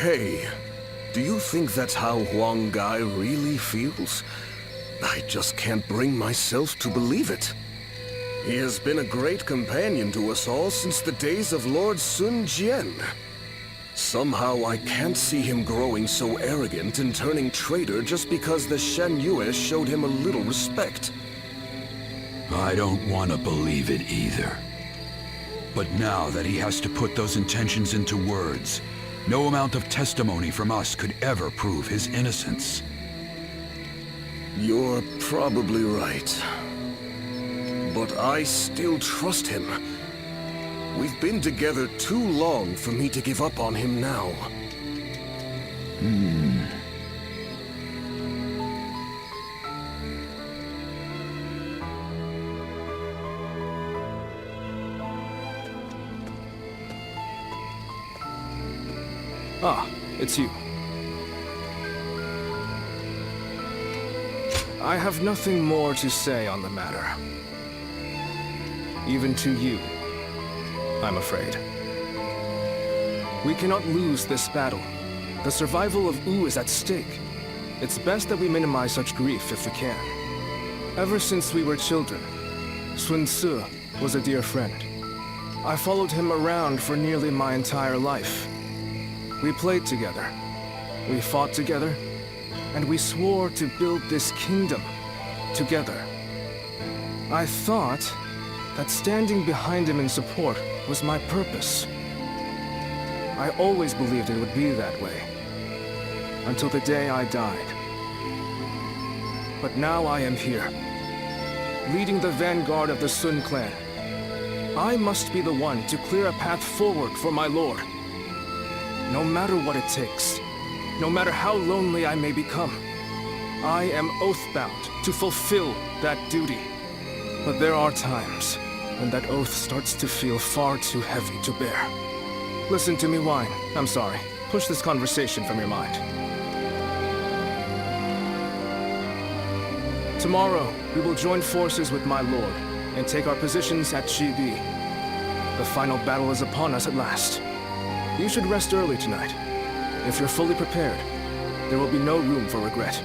Hey, do you think that's how Huang Gai really feels? I just can't bring myself to believe it. He has been a great companion to us all since the days of Lord Sun Jian. Somehow I can't see him growing so arrogant and turning traitor just because the Shen Yue showed him a little respect. I don't want to believe it either. But now that he has to put those intentions into words, no amount of testimony from us could ever prove his innocence. You're probably right. But I still trust him. We've been together too long for me to give up on him now. Ah, it's you. I have nothing more to say on the matter. Even to you, I'm afraid. We cannot lose this battle. The survival of Wu is at stake. It's best that we minimize such grief if we can. Ever since we were children, Sun Ce was a dear friend. I followed him around for nearly my entire life. We played together, we fought together, and we swore to build this kingdom together. I thought that standing behind him in support was my purpose. I always believed it would be that way, until the day I died. But now I am here, leading the vanguard of the Sun clan. I must be the one to clear a path forward for my lord. No matter what it takes, no matter how lonely I may become, I am oath-bound to fulfill that duty. But there are times when that oath starts to feel far too heavy to bear. Listen to me whine. I'm sorry. Push this conversation from your mind. Tomorrow, we will join forces with my lord and take our positions at Chibi. The final battle is upon us at last. You should rest early tonight. If you're fully prepared, there will be no room for regret.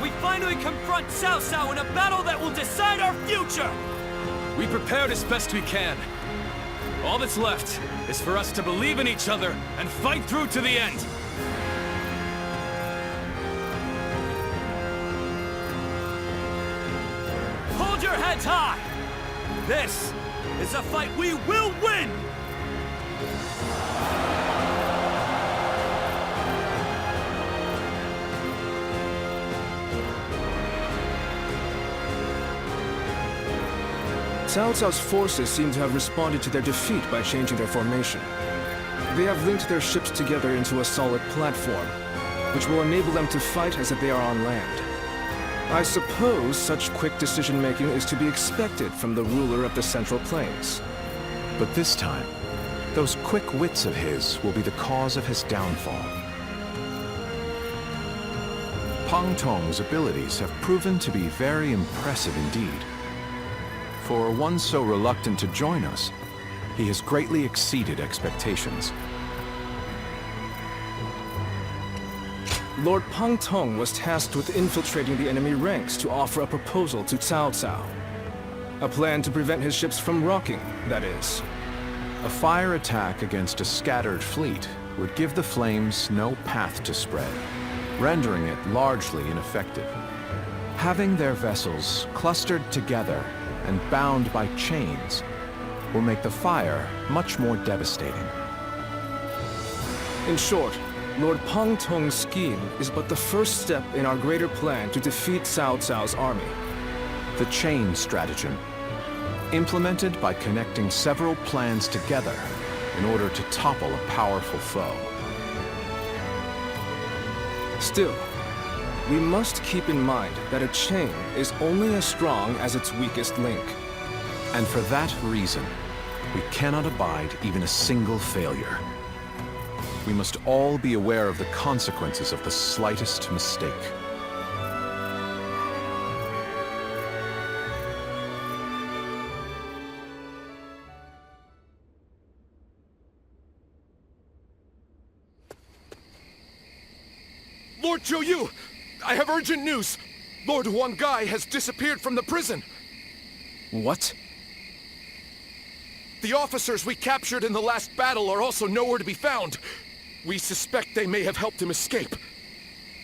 We finally confront Cao Cao in a battle that will decide our future! We prepared as best we can. All that's left is for us to believe in each other and fight through to the end. Hold your heads high! This is a fight we will win! Cao Cao's forces seem to have responded to their defeat by changing their formation. They have linked their ships together into a solid platform, which will enable them to fight as if they are on land. I suppose such quick decision-making is to be expected from the ruler of the Central Plains. But this time, those quick wits of his will be the cause of his downfall. Pang Tong's abilities have proven to be very impressive indeed. For one so reluctant to join us, he has greatly exceeded expectations. Lord Pang Tong was tasked with infiltrating the enemy ranks to offer a proposal to Cao Cao. A plan to prevent his ships from rocking, that is. A fire attack against a scattered fleet would give the flames no path to spread, rendering it largely ineffective. Having their vessels clustered together and bound by chains will make the fire much more devastating. In short, Lord Pang Tong's scheme is but the first step in our greater plan to defeat Cao Cao's army. The chain stratagem, implemented by connecting several plans together in order to topple a powerful foe. Still, we must keep in mind that a chain is only as strong as its weakest link. And for that reason, we cannot abide even a single failure. We must all be aware of the consequences of the slightest mistake. Lord Zhou Yu! I have urgent news! Lord Huang Gai has disappeared from the prison! What? The officers we captured in the last battle are also nowhere to be found. We suspect they may have helped him escape.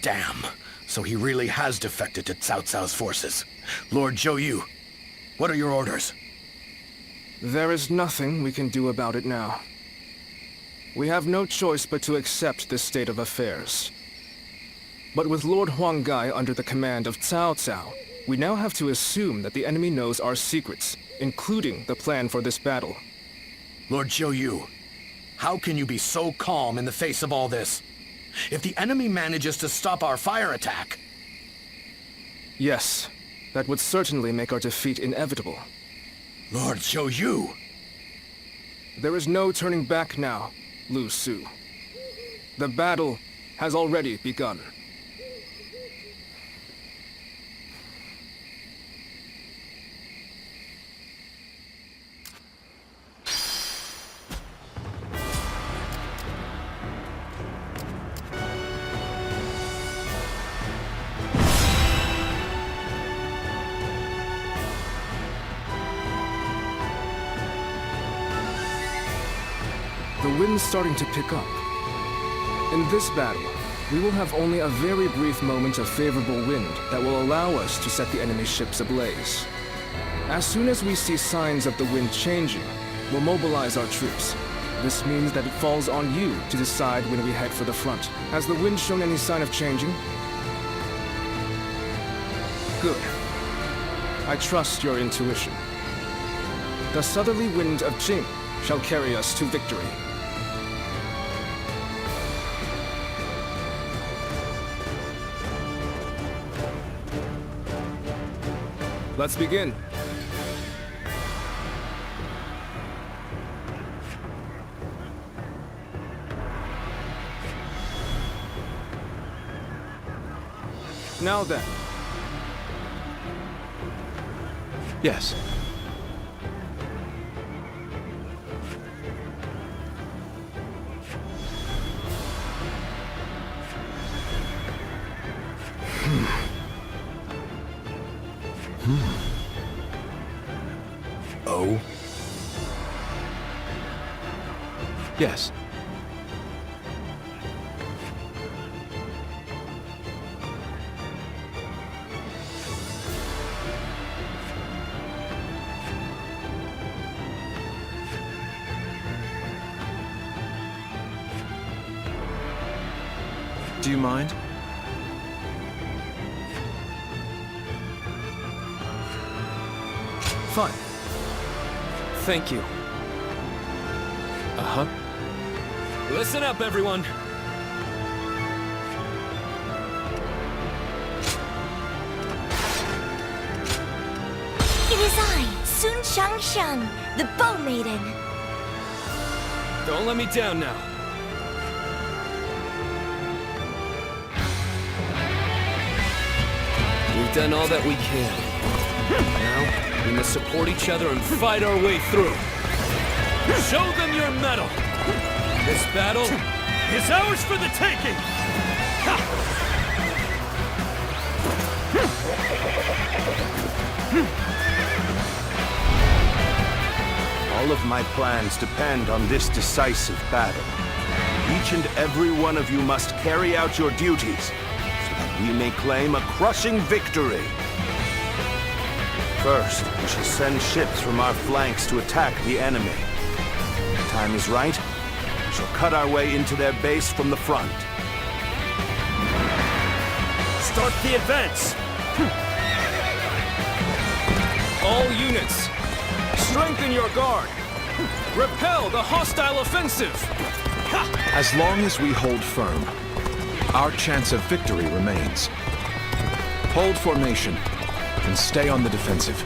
Damn. So he really has defected to Cao Cao's forces. Lord Zhou Yu, what are your orders? There is nothing we can do about it now. We have no choice but to accept this state of affairs. But with Lord Huang Gai under the command of Cao Cao, we now have to assume that the enemy knows our secrets, including the plan for this battle. Lord Zhou Yu, how can you be so calm in the face of all this? If the enemy manages to stop our fire attack... Yes, that would certainly make our defeat inevitable. Lord Zhou Yu! There is no turning back now, Lu Su. The battle has already begun. The wind's starting to pick up. In this battle, we will have only a very brief moment of favorable wind that will allow us to set the enemy ships ablaze. As soon as we see signs of the wind changing, we'll mobilize our troops. This means that it falls on you to decide when we head for the front. Has the wind shown any sign of changing? Good. I trust your intuition. The southerly wind of Jing shall carry us to victory. Let's begin. Now then. Yes. Oh? Yes. Do you mind? Fine. Thank you. Uh-huh. Listen up, everyone. It is I, Sun Shang, the Bow Maiden. Don't let me down now. We've done all that we can. Now, we must support each other and fight our way through. Show them your mettle! This battle is ours for the taking! All of my plans depend on this decisive battle. Each and every one of you must carry out your duties, so that we may claim a crushing victory. First, we shall send ships from our flanks to attack the enemy. When the time is right, we shall cut our way into their base from the front. Start the advance! All units, strengthen your guard! Repel the hostile offensive! As long as we hold firm, our chance of victory remains. Hold formation and stay on the defensive.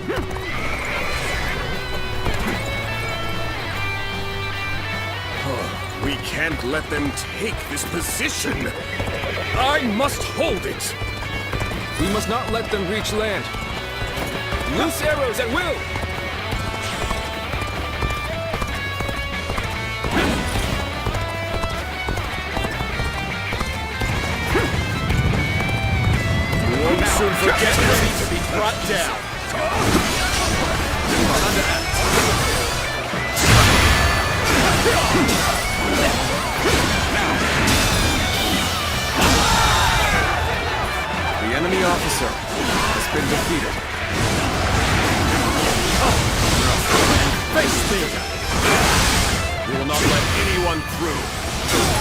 We can't let them take this position. I must hold it. We must not let them reach land. Loose arrows at will! We won't soon forget ready to be brought down. The enemy officer has been defeated. Face me! We will not let anyone through.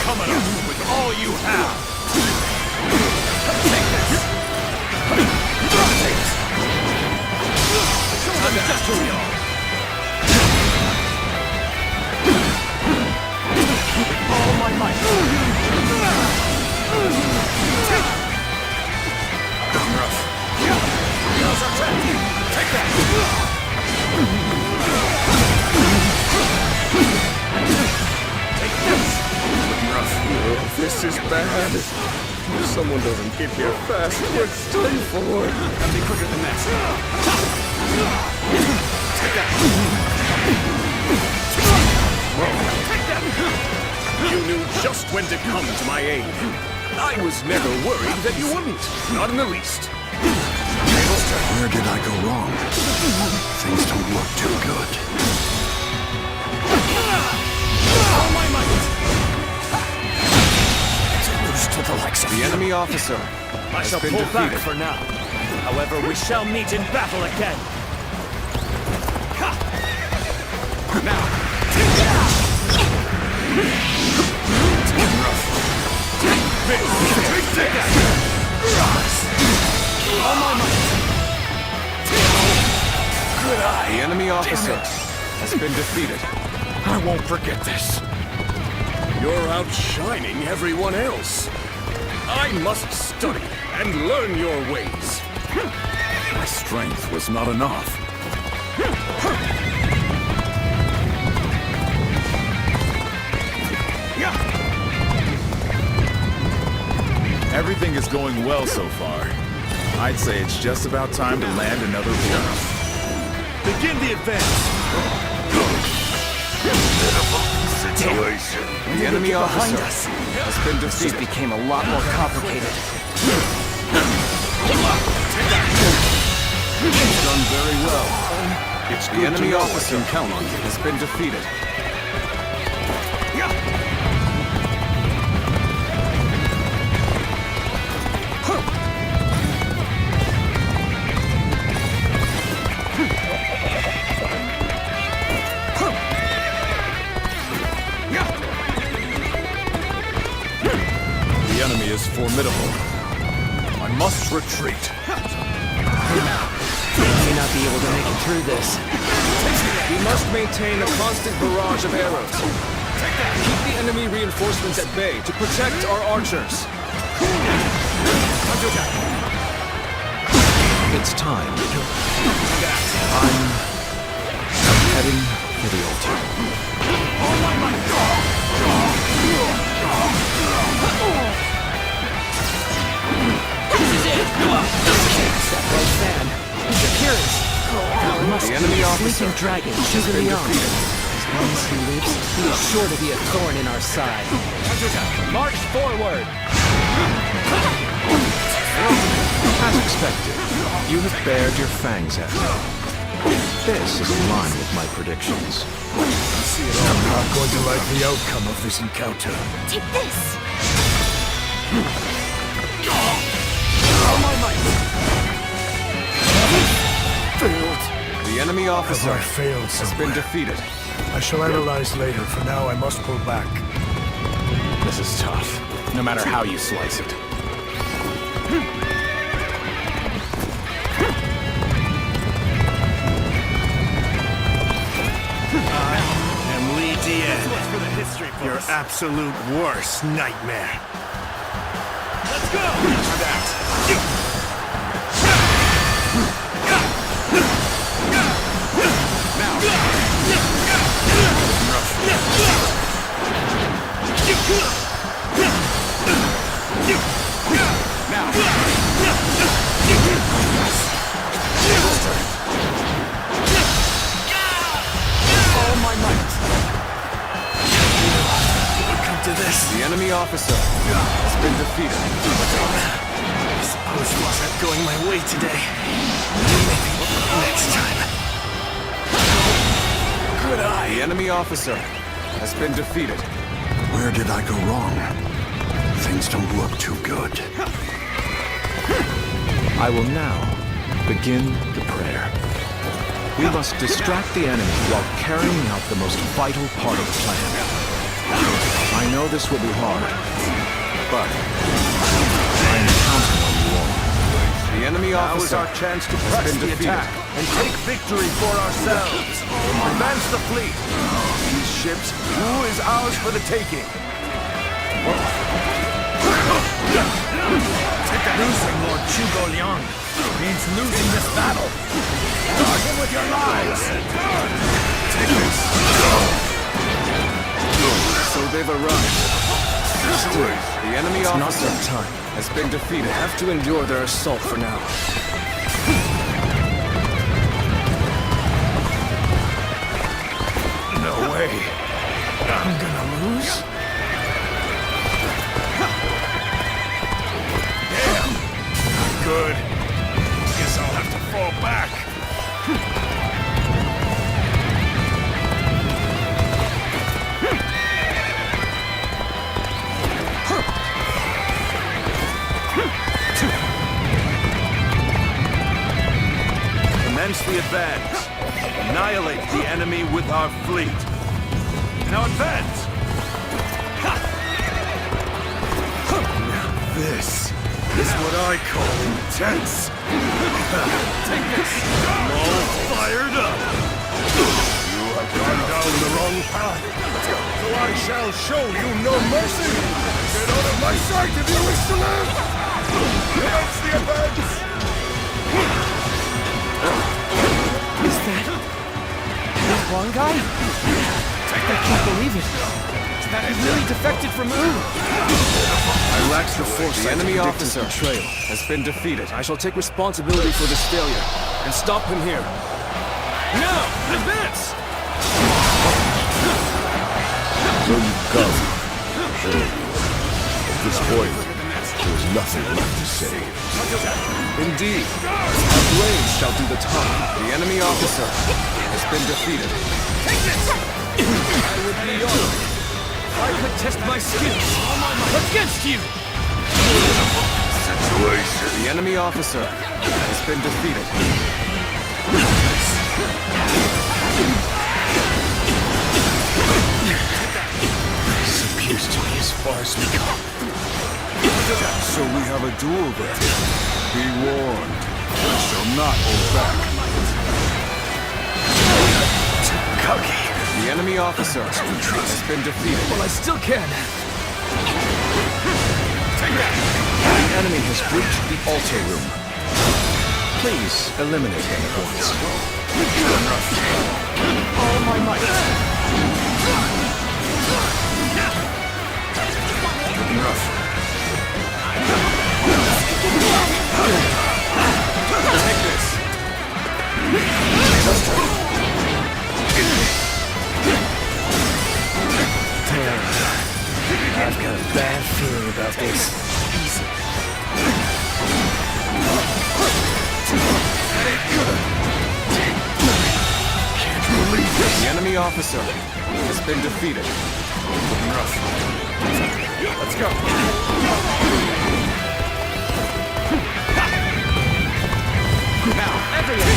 Come at us with all you have! Take this! Show them just who we are! With all my might! Rough. Now's our chance! Take that! Take this! Rough. Oh, this is bad. If someone doesn't get here fast, we're done for. Gotta be quicker than that. Take that! Take that! You knew just when to come to my aid. I was never worried that you wouldn't. Not in the least. Where did I go wrong? Things don't look too good. All my might! To lose to the likes of The enemy officer I shall been pull back defeated. for now. However, we shall meet in battle again. Now! Take that! All my might! Good eye! The enemy officer has been defeated. I won't forget this. You're outshining everyone else. I must study and learn your ways. My strength was not enough. Everything is going well so far. I'd say it's just about time to land another blow. Begin the advance! Situation. The enemy officer has been defeated. Became a lot more complicated. Done very well. It's The enemy officer count on you has been defeated. The enemy is formidable. I must retreat. May not be able to make it through this. We must maintain a constant barrage of arrows. Keep the enemy reinforcements at bay to protect our archers. It's time. I'm heading for the altar. The enemy sleeping dragon choosing the arm. As long as he lives, he is sure to be a thorn in our side. March forward! As expected, you have bared your fangs at me. This is in line with my predictions. I'm not going to like the outcome of this encounter. Take this! Failed. The enemy officer I failed has been defeated. I shall analyze later. For now, I must pull back. This is tough, no matter how you slice it. And Lee Dien, your absolute worst nightmare. Let's go! The enemy officer has been defeated. I suppose it wasn't going my way today. Maybe next time. Good eye. The enemy officer has been defeated. Where did I go wrong? Things don't look too good. I will now begin the prayer. We must distract the enemy while carrying out the most vital part of the plan. I know this will be hard, but I am counting on you all. The enemy Now is officer our chance to has press been the defeated. attack and take victory for ourselves. Advance the fleet. These ships, who is ours for the taking? Losing Lord Zhuge Liang means losing this battle. Guard him with your lives. Take this. So they've arrived. Still, the enemy officer time. has been defeated. I have to endure their assault for now. No way. I'm gonna lose? Damn! Not good. Guess I'll have to fall back. Commence the advance. Annihilate the enemy with our fleet. Now advance! Now this is what I call intense. Take this. I'm all fired up. You have gone down the wrong path. So I shall show you no mercy. Get out of my sight if you wish to live. Commence the advance. Is that one guy? I can't believe it. He really defected from Wu. I lack the force. The enemy officer has been defeated. I shall take responsibility for this failure and stop him here. Now, advance! So you come. At this point, there is nothing left to say. Indeed, our blades shall do the talking. The enemy officer has been defeated. I would be honored. I could test my skills against you! The enemy officer has been defeated. This appears to be as far as we go. So we have a duel then. Be warned. I shall not hold back. Cocky. The enemy officer has been defeated. Well, I still can. Take that! The enemy has breached the altar room. Please eliminate him at once. All my might. Looking rough. Take this. I've got a bad feeling about this. Can't believe this. The enemy officer has been defeated. Looking rough. Let's go. Now, everyone.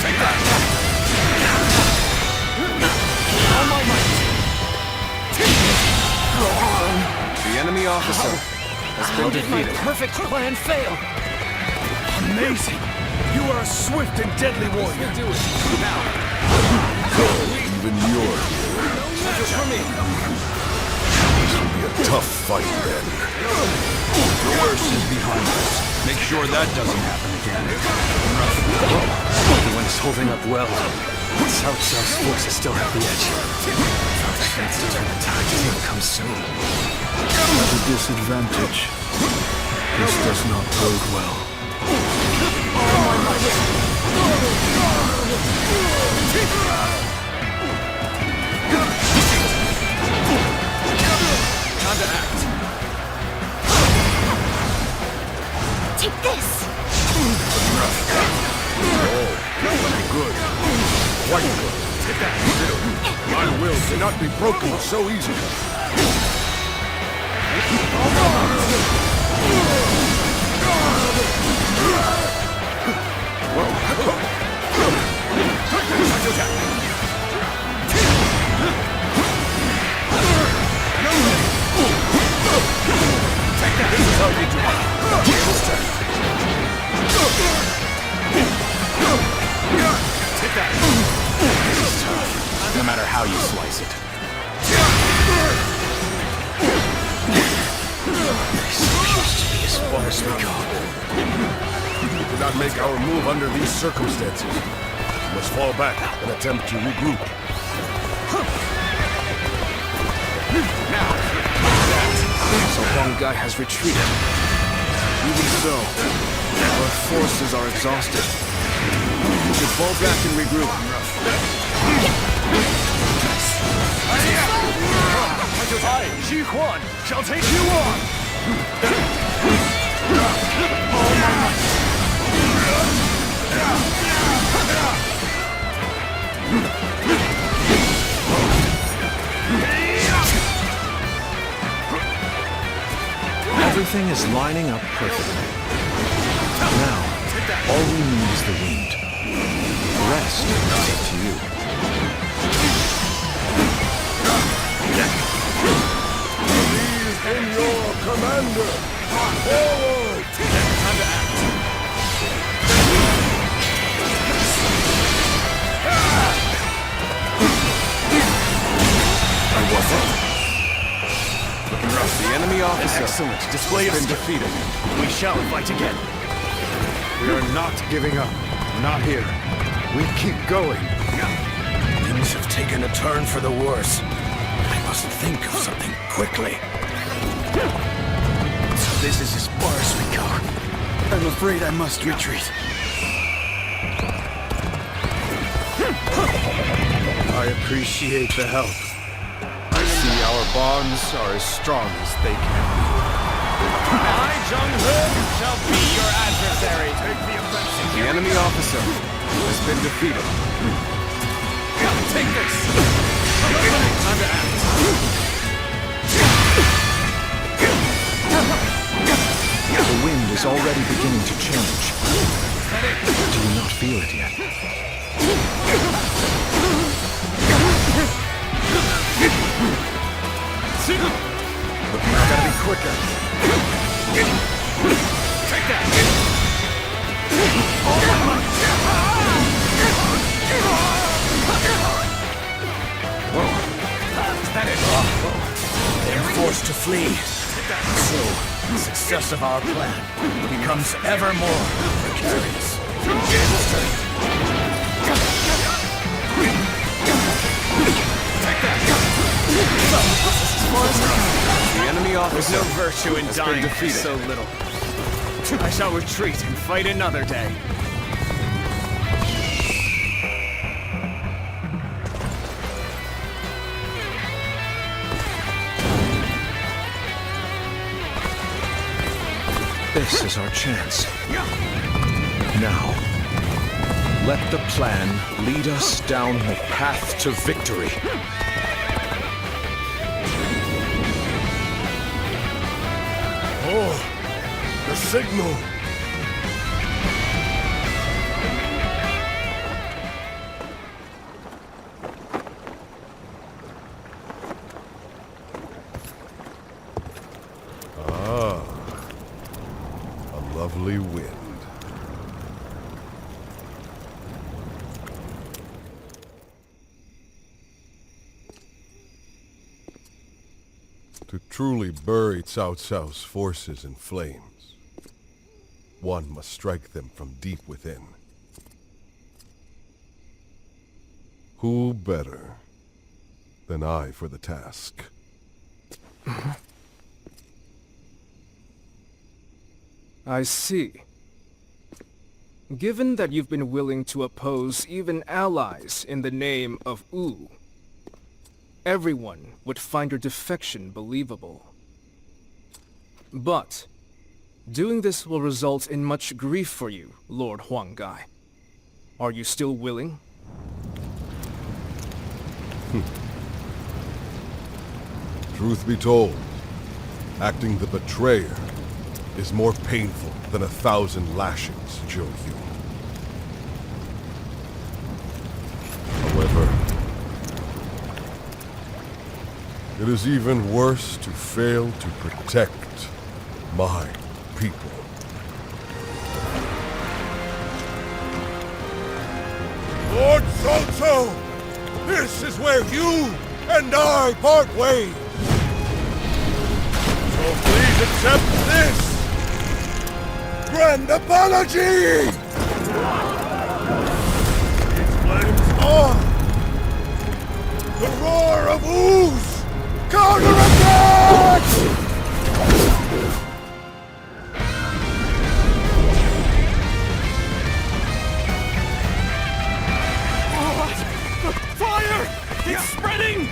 Take that. All my might. The enemy officer has been defeated. Perfect plan failed. Amazing! You are a swift and deadly warrior. Do it. Now. Even you're here. Just for me. This will be a tough fight then. The worst is behind us. Make sure that doesn't happen again. Everyone's holding up well. South South's forces still have the edge. The chance to turn the tide doesn't come soon. At a disadvantage. This does not bode well. Time to act. Take this! Good. Quite good. Take that. My will cannot be broken so easily. Take that. This is how you do it. Take that. This is tough. No matter how you slice it. This appears to be as far as we go. We could not make our move under these circumstances. We must fall back and attempt to regroup. Now, So Huang Gai has retreated. even so, our forces are exhausted. We should fall back and regroup. I, Xi Huan, shall take you on! Everything is lining up perfectly. Now, all we need is the wind. The rest is up to you. Believe in your commander! Forward! Time to act. Looking rough. The enemy officer. Excellent display of been skill. defeated. We shall fight again. We are not giving up. Not here. We keep going. Things have taken a turn for the worse. I must think of something quickly. So this is as far as we go. I'm afraid I must retreat. I appreciate the help. I see our bonds are as strong as they can be. I, Jung-Ho, shall be your adversary. Take the offensive. The enemy officer has been defeated. Take this. Time to act. The wind is already beginning to change. Do you not feel it yet? Gotta be quicker. Take that. flee. So, the success of our plan becomes ever more precarious. The enemy officer. There's no virtue in has dying been for defeated. so little. I shall retreat and fight another day. This is our chance. Now, let the plan lead us down the path to victory. Oh, the signal! Lovely wind. To truly bury Cao Cao's forces in flames, one must strike them from deep within. Who better than I for the task? I see. Given that you've been willing to oppose even allies in the name of Wu, everyone would find your defection believable. But doing this will result in much grief for you, Lord Huanggai. Are you still willing? Truth be told, acting the betrayer is more painful than 1,000 lashings, Zhou Yu. However, it is even worse to fail to protect my people. Lord Cao Cao, this is where you and I part ways. So please accept this grand apology! These flames on! The roar of ooze! Counterattack! Fire! It's spreading!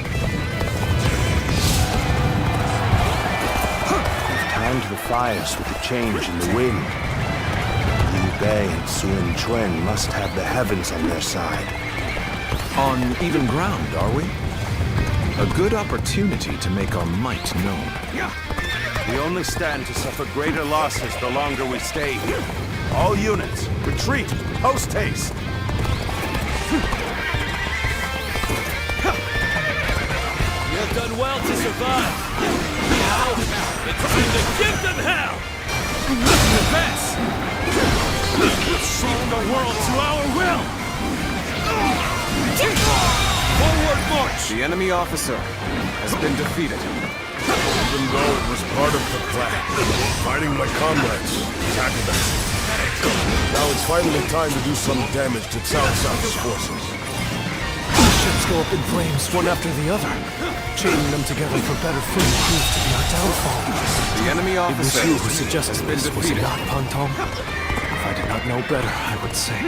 Timed the fires with the change in the wind. Liu Bei and Sun Quan must have the heavens on their side. On even ground, are we? A good opportunity to make our might known. We only stand to suffer greater losses the longer we stay here. All units, retreat, post haste! You have done well to survive. Now, it's time to give them hell! The best! Shape the world to our will! Forward march! The enemy officer has been defeated. Even though it was part of the plan, fighting my comrades, attacking them. Now it's finally time to do some damage to Cao Cao's forces. Ships go up in flames, one after the other. Chaining them together for better food proved to be our downfall. The enemy It was officer you who suggested has been this, was it defeated. not, Pantong? If I did not know better, I would say.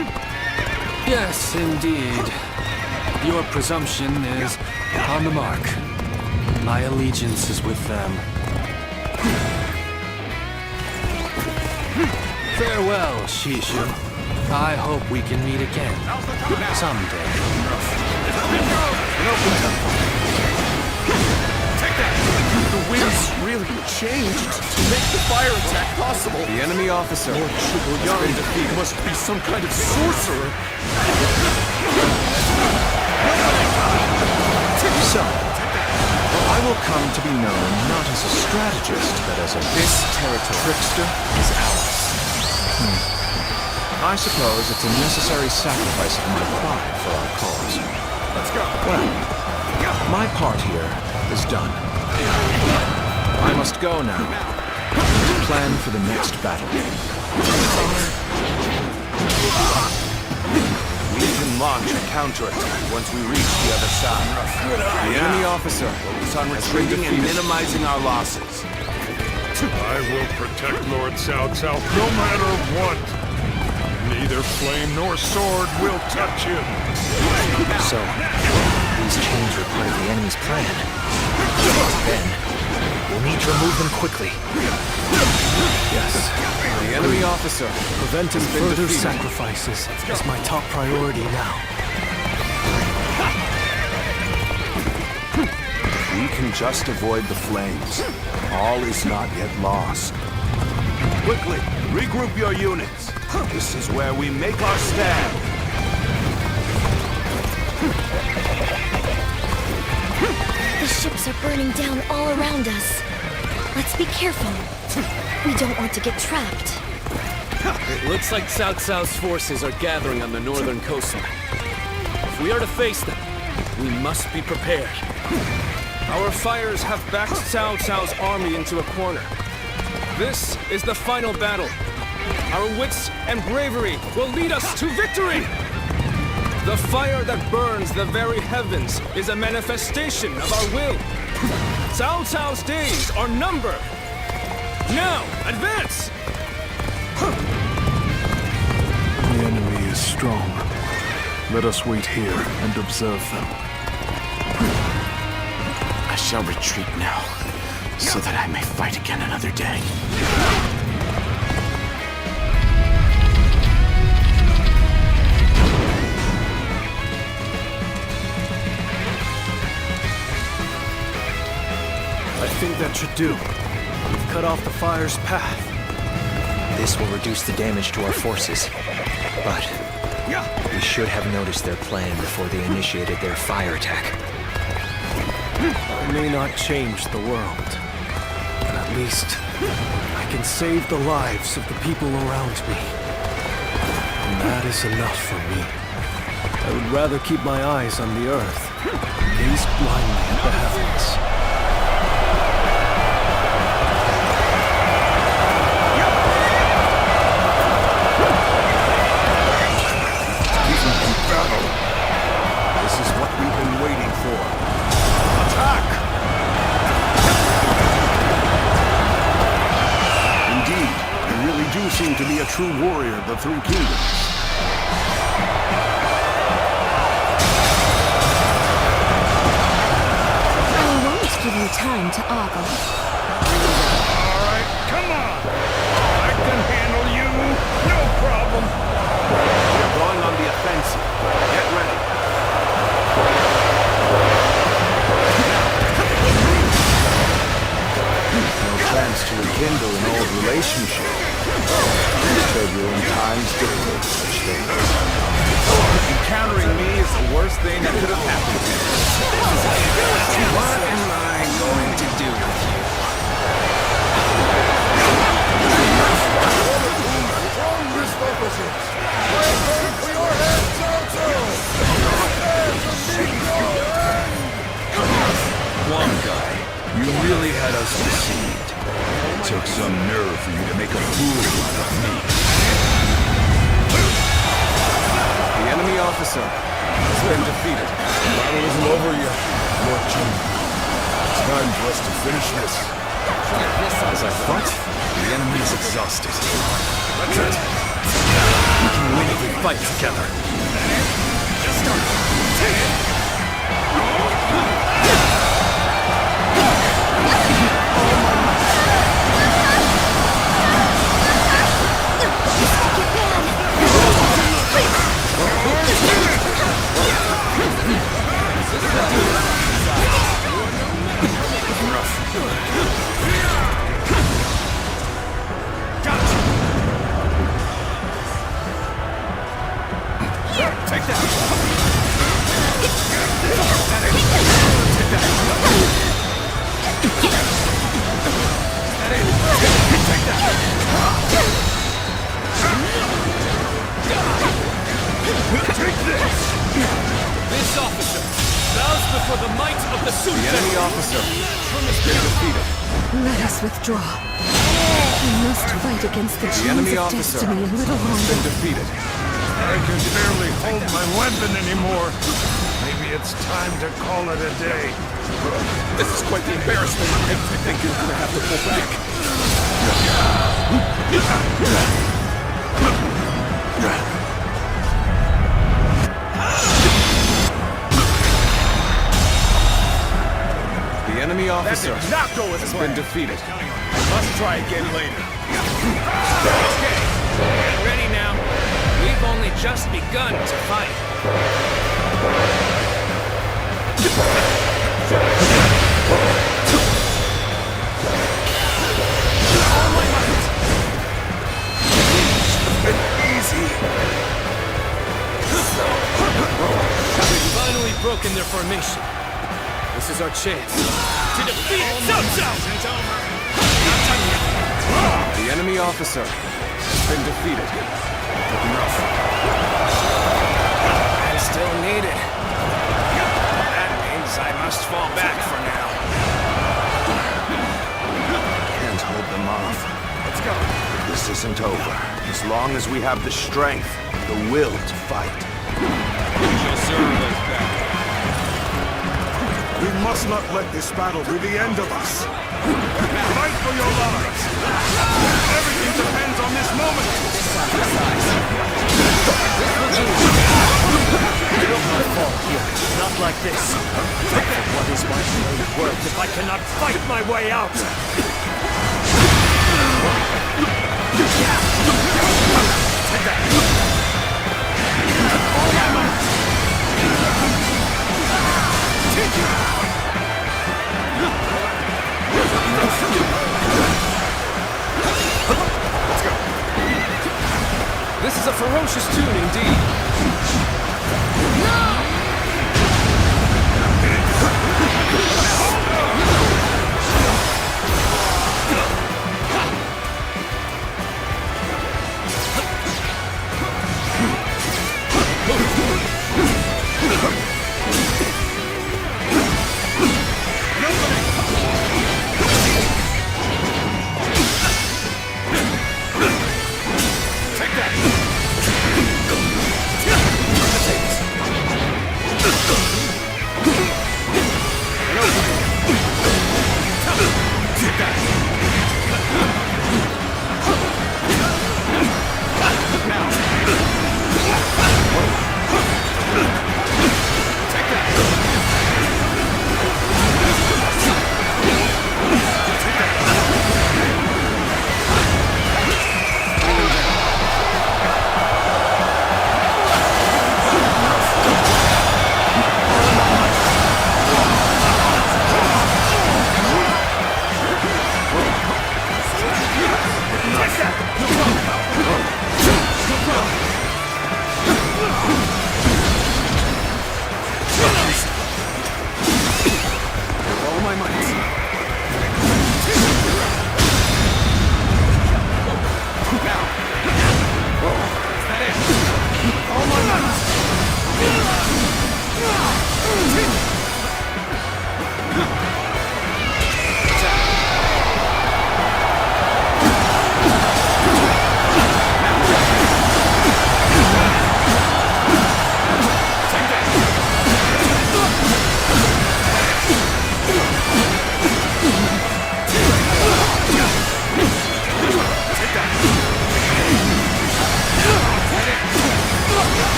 Yes, indeed. Your presumption is on the mark. My allegiance is with them. Farewell, Shishu. I hope we can meet again. Someday. The winds really changed to make the fire attack possible. The enemy officer Lord has been defeated. must be some kind of sorcerer. So, I will come to be known not as a strategist, but as a trickster is ours. I suppose it's a necessary sacrifice of my pride for our cause. Let's go. Well, my part here is done. I must go now. Plan for the next battle. We can launch a counterattack once we reach the other side. The enemy officer Focus on retreating and minimizing our losses. I will protect Lord Cao Cao no matter what. Neither flame nor sword will touch him. So, these chains were part of the enemy's plan. Then, we'll need to remove them quickly. Yes. The enemy officer. Prevent him from Further defeated. sacrifices is my top priority now. We can just avoid the flames. All is not yet lost. Quickly, regroup your units. This is where we make our stand. The ships are burning down all around us. Let's be careful. We don't want to get trapped. It looks like Cao Cao's forces are gathering on the northern coastline. If we are to face them, we must be prepared. Our fires have backed Cao Cao's army into a corner. This is the final battle. Our wits and bravery will lead us to victory! The fire that burns the very heavens is a manifestation of our will. Cao Cao's days are numbered. Now, advance! The enemy is strong. Let us wait here and observe them. I shall retreat now, so that I may fight again another day. I think that should do. We've cut off the fire's path. This will reduce the damage to our forces. But we should have noticed their plan before they initiated their fire attack. I may not change the world, but at least I can save the lives of the people around me. And that is enough for me. I would rather keep my eyes on the earth, gaze blindly at the heavens. This is what we've been waiting for. Attack! Indeed, you really do seem to be a true warrior of the Three Kingdoms. I won't give you time to ogle. Alright, come on! I can handle you, no problem! We're going on the offensive. Get ready. No chance to rekindle an old relationship. These turbulent times dictate such things. Encountering me is the worst thing that could have happened to you. What am I going to do with you? One guy, you really had us deceived. It took some nerve for you to make a fool out of me. The enemy officer has been defeated. The battle isn't over yet, Lord Jin. It's time for us to finish this. As I thought, the enemy is exhausted. That's it. We can win if we fight together. This officer bows before the might of the Sun. The enemy officer has been defeated. Let us withdraw. We must fight against the chains enemy of officer destiny a little has longer. been defeated. I can barely hold my weapon anymore. Maybe it's time to call it a day. This is quite the embarrassment. I think you're gonna have to pull back. The enemy officer Not go as has been defeated. Must try again later. Okay, get ready now. We've only just begun to fight. We've finally broken their formation. This is our chance to defeat Cao. The enemy officer has been defeated. I'm still needed. That means I must fall back for now. Can't hold them off. Let's go. This isn't over. As long as we have the strength, the will to fight. We shall serve as that. We must not let this battle be the end of us. Fight for your lives. Everything depends on this moment. I don't want to fall here. Not like this. What is my blade worth if I cannot fight my way out? Take that. This is a ferocious tune indeed.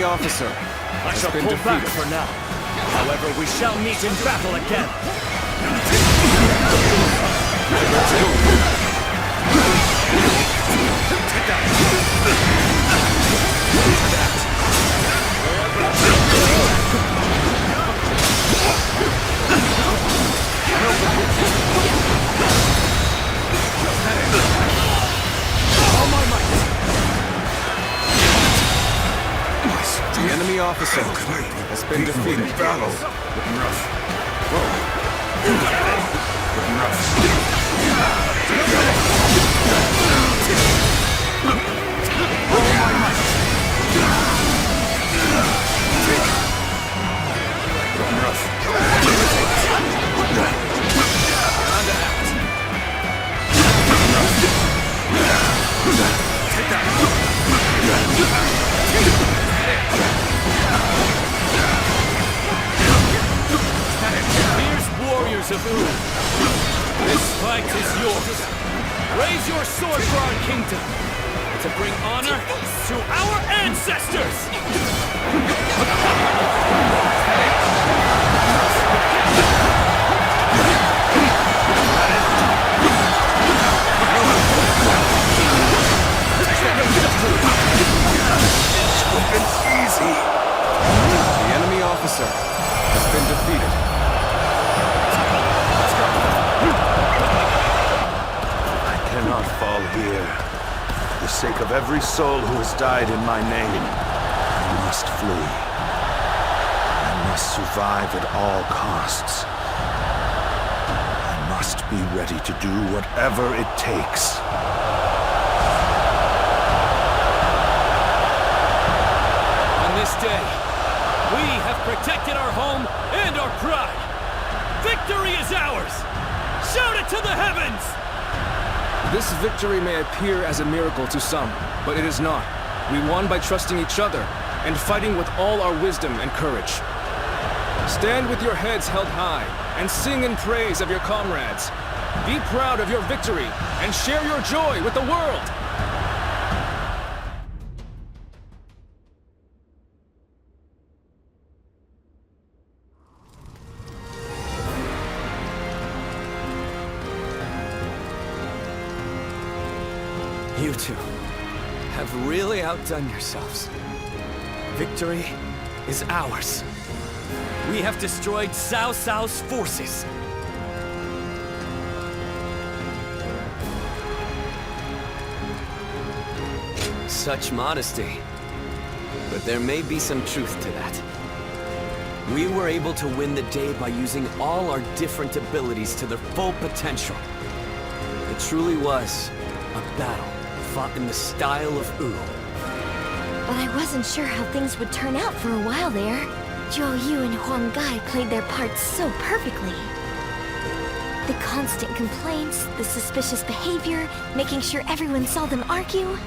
officer. I shall pull back for now. However, we shall meet in battle again. The enemy officer has been defeated. Battle. Looking rough. Whoa. Looking rough. Looking rough. Fierce warriors of Ur, this fight is yours. Raise your sword for our kingdom, to bring honor to our ancestors! Easy. The enemy officer has been defeated. I cannot fall here. For the sake of every soul who has died in my name, I must flee. I must survive at all costs. I must be ready to do whatever it takes. This day, we have protected our home and our pride. Victory is ours! Shout it to the heavens! This victory may appear as a miracle to some, but it is not. We won by trusting each other and fighting with all our wisdom and courage. Stand with your heads held high and sing in praise of your comrades. Be proud of your victory and share your joy with the world. You two have really outdone yourselves. Victory is ours. We have destroyed Cao Cao's forces. Such modesty. But there may be some truth to that. We were able to win the day by using all our different abilities to their full potential. It truly was a battle fought in the style of Wu. But I wasn't sure how things would turn out for a while there. Zhou Yu and Huang Gai played their parts so perfectly. The constant complaints, the suspicious behavior, making sure everyone saw them argue.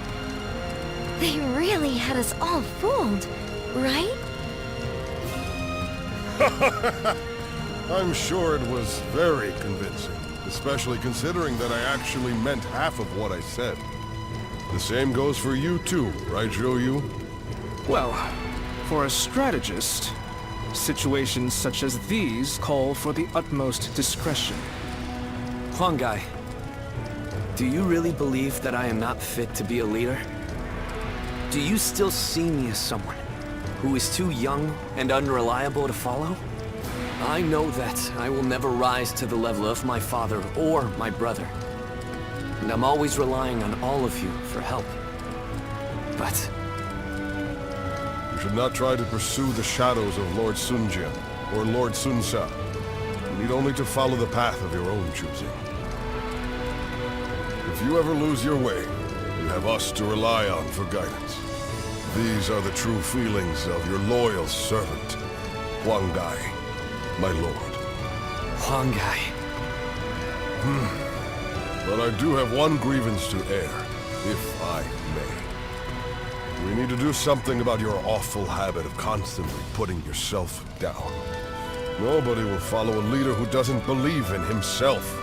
They really had us all fooled, right? I'm sure it was very convincing, especially considering that I actually meant half of what I said. The same goes for you too, right, Zhou Yu? Well, for a strategist, situations such as these call for the utmost discretion. Huang Gai, do you really believe that I am not fit to be a leader? Do you still see me as someone who is too young and unreliable to follow? I know that I will never rise to the level of my father or my brother. And I'm always relying on all of you for help. But You should not try to pursue the shadows of Lord Sun Jian or Lord Sun Sa. You need only to follow the path of your own choosing. If you ever lose your way, you have us to rely on for guidance. These are the true feelings of your loyal servant, Huang Gai, my lord. Huang Gai. But I do have one grievance to air, if I may. We need to do something about your awful habit of constantly putting yourself down. Nobody will follow a leader who doesn't believe in himself.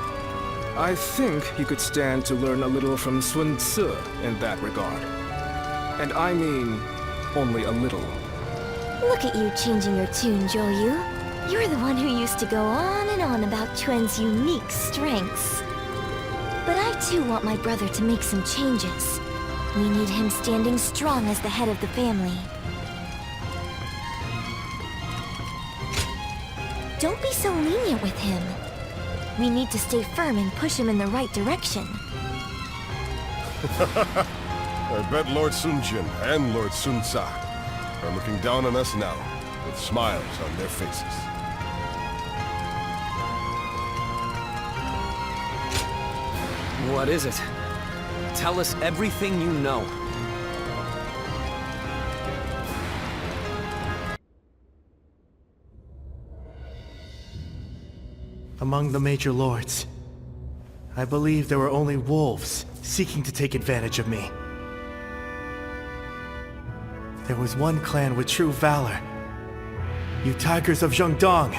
I think he could stand to learn a little from Sun Tzu in that regard. And I mean, only a little. Look at you changing your tune, Zhou Yu. You're the one who used to go on and on about Quen's unique strengths. But I too want my brother to make some changes. We need him standing strong as the head of the family. Don't be so lenient with him. We need to stay firm and push him in the right direction. I bet Lord Sun Jian and Lord Sun Sa are looking down on us now, with smiles on their faces. What is it? Tell us everything you know. Among the major lords, I believe there were only wolves seeking to take advantage of me. There was one clan with true valor. You tigers of Zhengdong.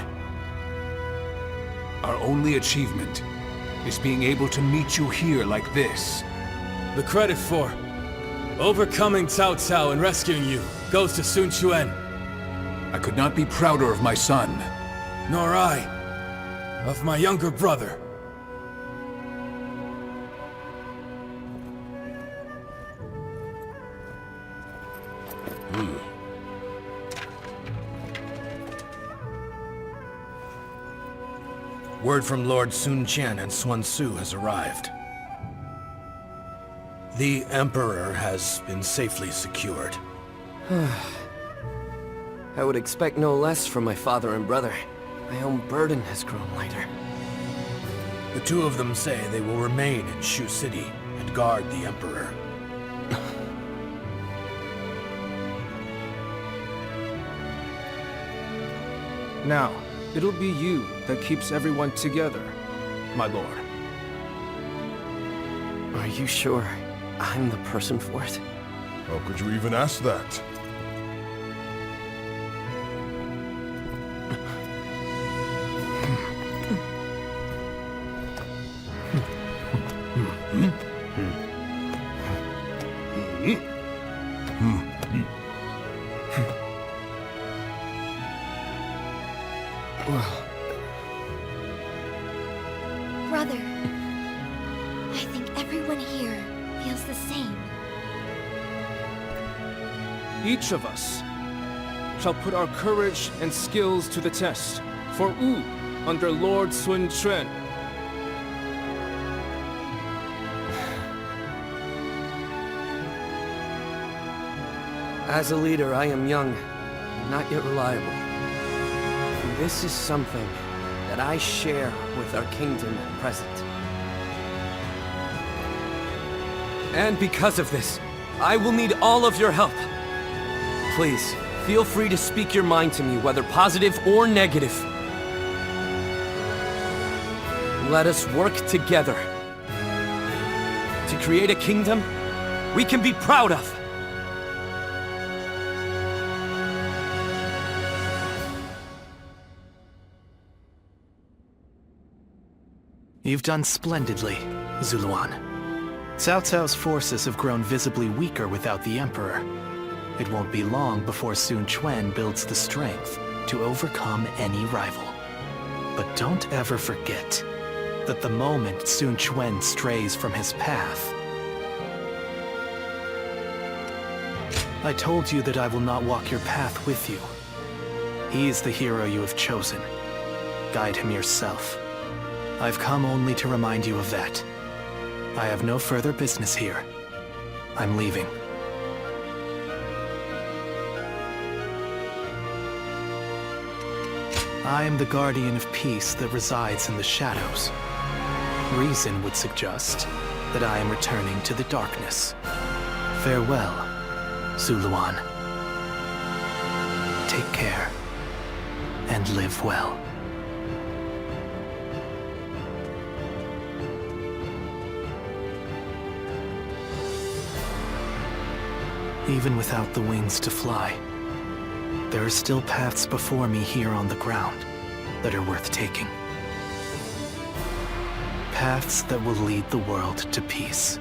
Our only achievement is being able to meet you here like this. The credit for overcoming Cao Cao and rescuing you goes to Sun Quan. I could not be prouder of my son. Nor I. Of my younger brother. Word from Lord Sun Qian and Sun Tzu has arrived. The Emperor has been safely secured. I would expect no less from my father and brother. My own burden has grown lighter. The two of them say they will remain in Shu City and guard the Emperor. Now, it'll be you that keeps everyone together, my lord. Are you sure I'm the person for it? How could you even ask that? Brother, I think everyone here feels the same. Each of us shall put our courage and skills to the test for Wu under Lord Sun Quan. As a leader, I am young, not yet reliable. And this is something that I share with our kingdom at present. And because of this, I will need all of your help. Please, feel free to speak your mind to me, whether positive or negative. Let us work together to create a kingdom we can be proud of. You've done splendidly, Zuluan. Cao Cao's forces have grown visibly weaker without the Emperor. It won't be long before Sun Quan builds the strength to overcome any rival. But don't ever forget that the moment Sun Quan strays from his path, I told you that I will not walk your path with you. He is the hero you have chosen. Guide him yourself. I've come only to remind you of that. I have no further business here. I'm leaving. I am the guardian of peace that resides in the shadows. Reason would suggest that I am returning to the darkness. Farewell, Zuluan. Take care, and live well. Even without the wings to fly, there are still paths before me here on the ground that are worth taking. Paths that will lead the world to peace.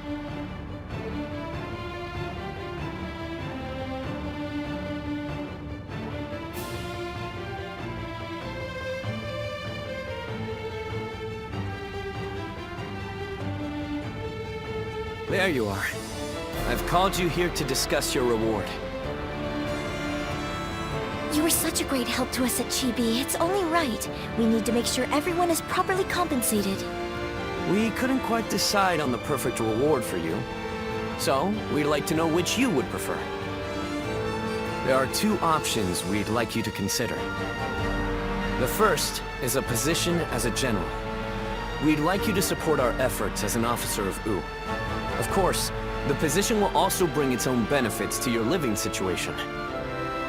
There you are. I've called you here to discuss your reward. You were such a great help to us at Chibi. It's only right. We need to make sure everyone is properly compensated. We couldn't quite decide on the perfect reward for you. So, we'd like to know which you would prefer. There are two options we'd like you to consider. The first is a position as a general. We'd like you to support our efforts as an officer of U. Of course, the position will also bring its own benefits to your living situation.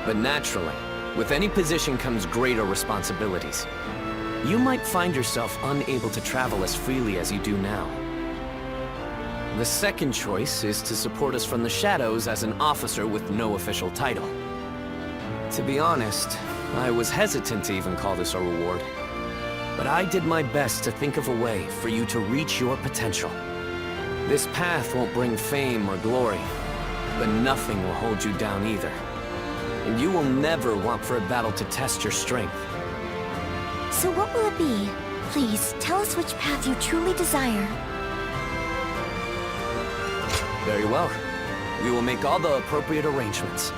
But naturally, with any position comes greater responsibilities. You might find yourself unable to travel as freely as you do now. The second choice is to support us from the shadows as an officer with no official title. To be honest, I was hesitant to even call this a reward. But I did my best to think of a way for you to reach your potential. This path won't bring fame or glory, but nothing will hold you down either. And you will never want for a battle to test your strength. So what will it be? Please, tell us which path you truly desire. Very well. We will make all the appropriate arrangements.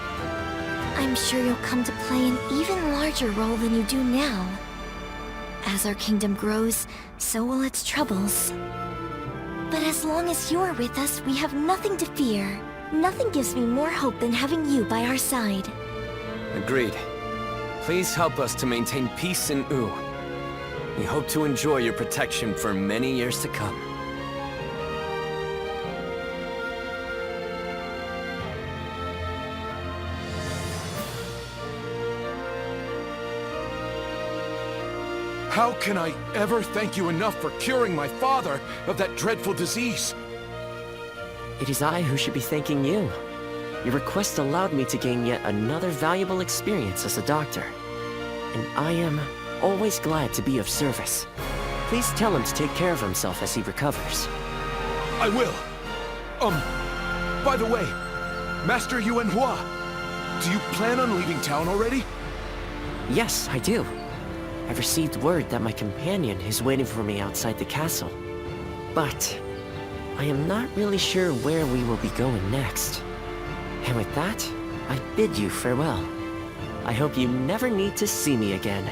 I'm sure you'll come to play an even larger role than you do now. As our kingdom grows, so will its troubles. But as long as you're with us, we have nothing to fear. Nothing gives me more hope than having you by our side. Agreed. Please help us to maintain peace in U. We hope to enjoy your protection for many years to come. How can I ever thank you enough for curing my father of that dreadful disease? It is I who should be thanking you. Your request allowed me to gain yet another valuable experience as a doctor. And I am always glad to be of service. Please tell him to take care of himself as he recovers. I will. By the way, Master Yuan Hua, do you plan on leaving town already? Yes, I do. I've received word that my companion is waiting for me outside the castle. But I am not really sure where we will be going next. And with that, I bid you farewell. I hope you never need to see me again.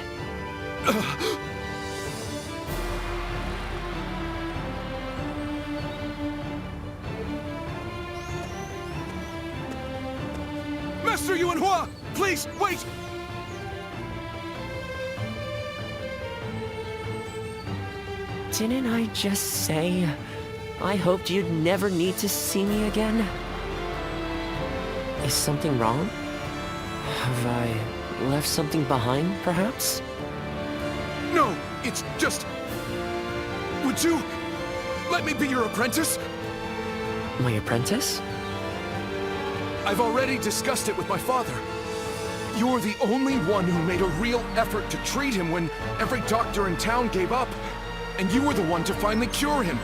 Master Yuan Hua! Please, wait! Didn't I just say I hoped you'd never need to see me again? Is something wrong? Have I left something behind, perhaps? No, it's just... Would you let me be your apprentice? My apprentice? I've already discussed it with my father. You're the only one who made a real effort to treat him when every doctor in town gave up. And you were the one to finally cure him.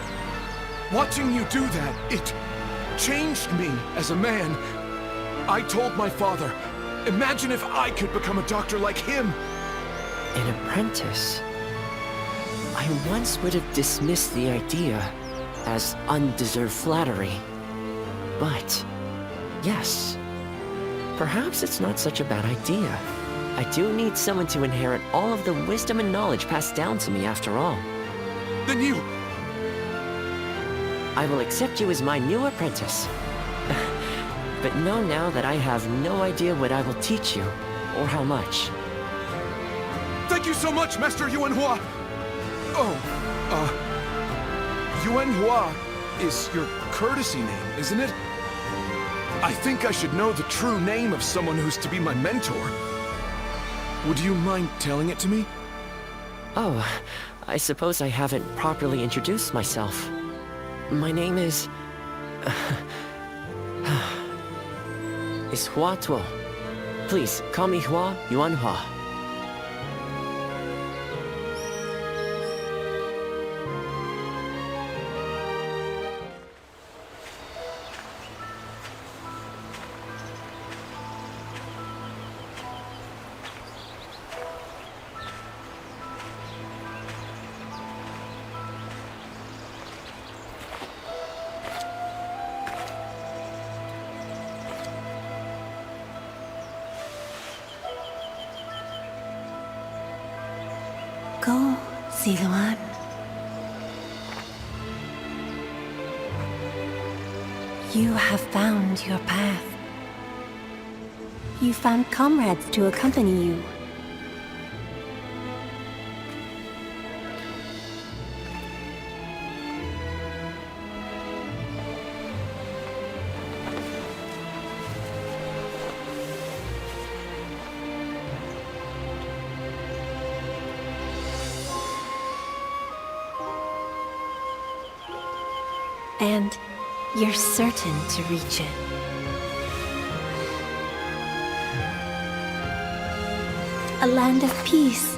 Watching you do that, it changed me as a man. I told my father, imagine if I could become a doctor like him. An apprentice? I once would have dismissed the idea as undeserved flattery. But, yes, perhaps it's not such a bad idea. I do need someone to inherit all of the wisdom and knowledge passed down to me after all. Then you... I will accept you as my new apprentice. But know now that I have no idea what I will teach you, or how much. Thank you so much, Master Yuan Hua! Oh, Yuan Hua is your courtesy name, isn't it? I think I should know the true name of someone who's to be my mentor. Would you mind telling it to me? Oh, I suppose I haven't properly introduced myself. My name is... is Hua Tuo. Please, call me Hua Yuan Hua. Go, Ziluan. You have found your path. You found comrades to accompany you. And you're certain to reach it. A land of peace,